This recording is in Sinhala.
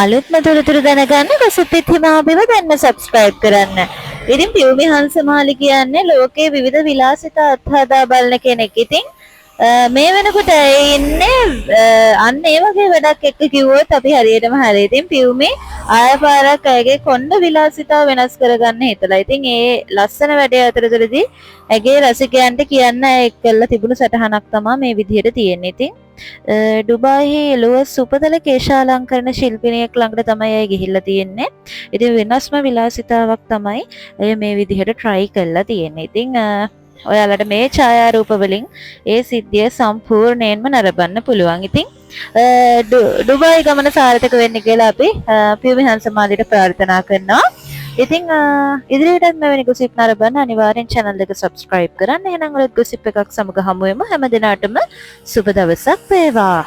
අලුත්ම තොරතුරු දැනගන්න ගොසිප් හිමාබිම දැන්ම සබ්ස්ක්‍රයිබ් කරන්න. ඉතින් පියුමි හංසමාලි කියන්නේ ලෝකයේ විවිධ විලාසිතා අත්හදා බලන කෙනෙක්. ඉතින් මේ වෙනකොට ඉන්නේ අන්න ඒ වගේ වැඩක් එක්ක කිව්වොත් අපි හරියටම හරි. ඉතින් පියුමි ආය පාරක් අයගේ කොණ්ඩ විලාසිතාව වෙනස් කරගන්න හිතලා. ඉතින් ඒ ලස්සන වැඩේ අතරතුරදී ඇගේ රසිකයන්ට කියන්න එක්කලා තිබුණු සටහනක් තමයි මේ විදිහට තියෙන්නේ. ඉතින් ඩුබායිහි ලුවස් උපතල කේශාලංකරණ ශිල්පිනියෙක් ළඟට තමයි අය ගිහිල්ලා තියෙන්නේ. ඉතින් වෙනස්ම විලාසිතාවක් තමයි අය මේ විදිහට try කරලා තියෙන්නේ. ඉතින් ඔයාලට මේ ඡායාරූප වලින් ඒ සිද්ධිය සම්පූර්ණයෙන්ම නරඹන්න පුළුවන්. ඉතින් ඩුබායි ගමන සාර්ථක වෙන්න කියලා අපි පියුමි හංසමාලිට ප්‍රාර්ථනා කරනවා. ඉතින් ඉදිරියටත් මෙවැනි ගොසිප් නරඹන්න අනිවාර්යෙන් channel එක subscribe කරන්න. එහෙනම් ඔයත් ගොසිප් එකක් සමග හමු වෙමු. හැම දිනාටම සුබ දවසක් වේවා.